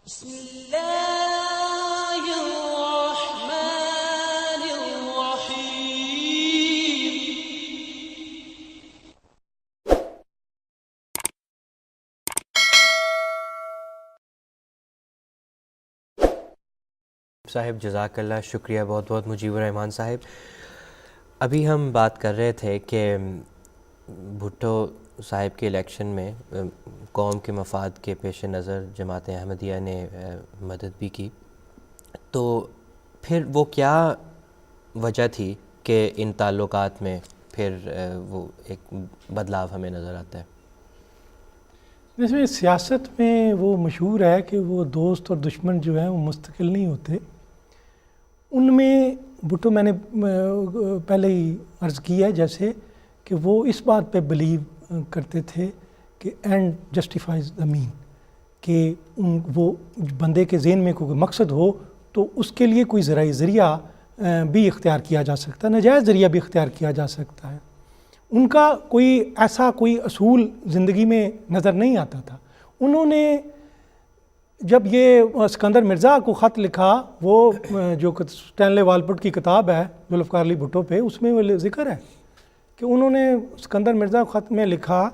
بسم اللہ الرحمن الرحیم۔ صاحب جزاک اللہ، شکریہ بہت بہت مجیب الرحمان صاحب۔ ابھی ہم بات کر رہے تھے کہ بھٹو صاحب کے الیکشن میں قوم کے مفاد کے پیش نظر جماعت احمدیہ نے مدد بھی کی، تو پھر وہ کیا وجہ تھی کہ ان تعلقات میں پھر وہ ایک بدلاؤ ہمیں نظر آتا ہے؟ اس میں سیاست میں وہ مشہور ہے کہ وہ دوست اور دشمن جو ہیں وہ مستقل نہیں ہوتے۔ ان میں بھٹو، میں نے پہلے ہی عرض کیا ہے جیسے کہ وہ اس بات پہ بلیو کرتے تھے کہ اینڈ جسٹیفائز دا مین، کہ وہ بندے کے ذہن میں کوئی مقصد ہو تو اس کے لیے کوئی ذریعہ بھی اختیار کیا جا سکتا ہے، ناجائز ذریعہ بھی اختیار کیا جا سکتا ہے۔ ان کا کوئی ایسا کوئی اصول زندگی میں نظر نہیں آتا تھا۔ انہوں نے جب یہ اسکندر مرزا کو خط لکھا، وہ جو اسٹینلے والپٹ کی کتاب ہے ذوالفقار علی بھٹو پہ، اس میں وہ ذکر ہے کہ انہوں نے اسکندر مرزا کو خط میں لکھا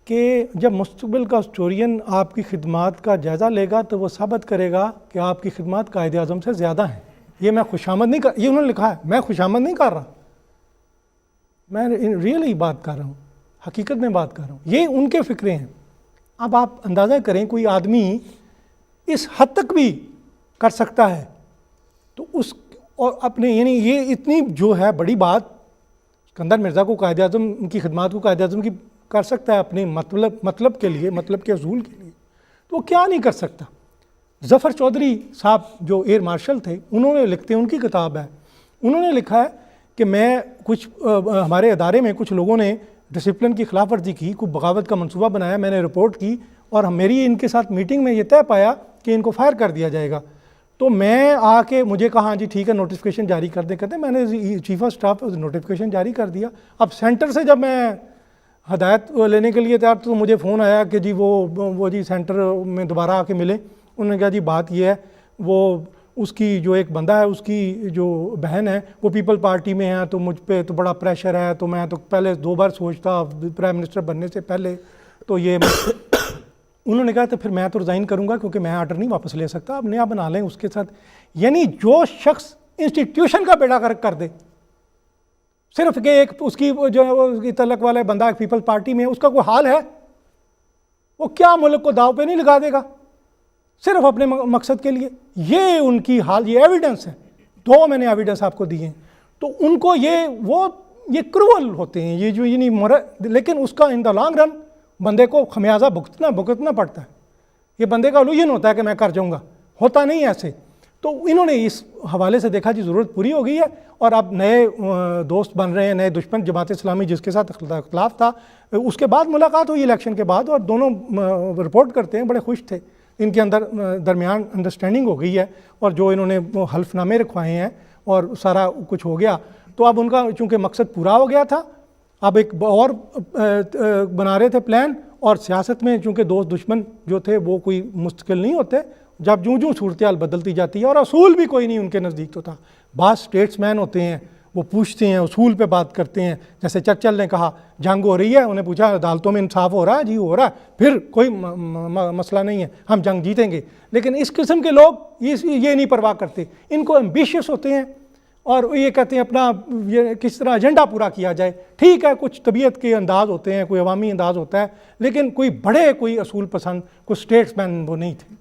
کہ جب مستقبل کا ہسٹورین آپ کی خدمات کا جائزہ لے گا تو وہ ثابت کرے گا کہ آپ کی خدمات قائد اعظم سے زیادہ ہیں۔ یہ میں خوشامد نہیں یہ انہوں نے لکھا ہے، میں خوشامد نہیں کر رہا، میں ریئلی بات کر رہا ہوں، حقیقت میں بات کر رہا ہوں، یہ ان کے فکرے ہیں۔ اب آپ اندازہ کریں کوئی آدمی اس حد تک بھی کر سکتا ہے تو اس اور اپنے یعنی یہ اتنی جو ہے بڑی بات، اسکندر مرزا کو قائد اعظم کی خدمات کو قائد اعظم کی کر سکتا ہے اپنے مطلب کے لیے، مطلب کے حصول کے لیے، تو وہ کیا نہیں کر سکتا۔ ظفر چودھری صاحب جو ایئر مارشل تھے، انہوں نے لکھتے ہیں، ان کی کتاب ہے، انہوں نے لکھا ہے کہ میں کچھ ہمارے ادارے میں کچھ لوگوں نے ڈسپلن کی خلاف ورزی کی، کوئی بغاوت کا منصوبہ بنایا، میں نے رپورٹ کی اور میری ان کے ساتھ میٹنگ میں یہ طے پایا کہ ان کو فائر کر دیا جائے گا۔ تو میں آ کے مجھے کہا ہاں جی ٹھیک ہے نوٹیفیکیشن جاری کر دیں، کہتے میں نے چیف آف اسٹاف نوٹیفیکیشن جاری کر دیا۔ اب سینٹر سے جب میں ہدایت لینے کے لیے تیار تو مجھے فون آیا کہ جی وہ جی سینٹر میں دوبارہ آ کے ملیں۔ انہوں نے کہا جی بات یہ ہے، وہ اس کی جو ایک بندہ ہے، اس کی جو بہن ہے وہ پیپل پارٹی میں ہے، تو مجھ پہ تو بڑا پریشر ہے، تو میں تو پہلے 2 بار سوچتا پرائم منسٹر بننے سے پہلے، تو یہ انہوں نے کہا تو پھر میں تو ریزائن کروں گا کیونکہ میں آرڈر نہیں واپس لے سکتا، اب نیا بنا لیں اس کے ساتھ۔ یعنی جو شخص انسٹیٹیوشن کا بیڑا غرق کر دے، صرف کہ ایک اس کی جو تعلق والا بندہ پیپل پارٹی میں، اس کا کوئی حال ہے، وہ کیا ملک کو داؤ پہ نہیں لگا دے گا صرف اپنے مقصد کے لیے؟ یہ ان کی حال، یہ ایویڈنس ہے، 2 میں نے ایویڈنس آپ کو دیے ہیں۔ تو ان کو یہ کروول ہوتے ہیں یہ جو لیکن اس کا ان دا لانگ رن بندے کو خمیازہ بھگتنا پڑتا ہے۔ یہ بندے کا الوژن ہوتا ہے کہ میں کر جاؤں گا، ہوتا نہیں ایسے۔ تو انہوں نے اس حوالے سے دیکھا جی ضرورت پوری ہو گئی ہے، اور اب نئے دوست بن رہے ہیں، نئے دشمن جماعت اسلامی جس کے ساتھ اختلاف تھا، اس کے بعد ملاقات ہوئی الیکشن کے بعد، اور دونوں رپورٹ کرتے ہیں بڑے خوش تھے، ان کے درمیان انڈرسٹینڈنگ ہو گئی ہے، اور جو انہوں نے حلف نامے رکھوائے ہیں اور سارا کچھ ہو گیا۔ تو اب ان کا چونکہ مقصد پورا ہو گیا تھا، اب ایک اور بنا رہے تھے پلان، اور سیاست میں چونکہ دوست دشمن جو تھے وہ کوئی مستقل نہیں ہوتے، جب جوں صورتحال بدلتی جاتی ہے، اور اصول بھی کوئی نہیں ان کے نزدیک تو تھا۔ بعض اسٹیٹس مین ہوتے ہیں، وہ پوچھتے ہیں، اصول پہ بات کرتے ہیں، جیسے چرچل نے کہا جنگ ہو رہی ہے، انہیں پوچھا عدالتوں میں انصاف ہو رہا ہے؟ جی ہو رہا ہے، پھر کوئی مسئلہ نہیں ہے، ہم جنگ جیتیں گے۔ لیکن اس قسم کے لوگ یہ نہیں پرواہ کرتے، ان کو ایمبیشیس ہوتے ہیں، اور یہ کہتے ہیں اپنا کس طرح ایجنڈا پورا کیا جائے۔ ٹھیک ہے، کچھ طبیعت کے انداز ہوتے ہیں، کوئی عوامی انداز ہوتا ہے، لیکن کوئی بڑے کوئی اصول پسند کوئی اسٹیٹس مین وہ نہیں تھے۔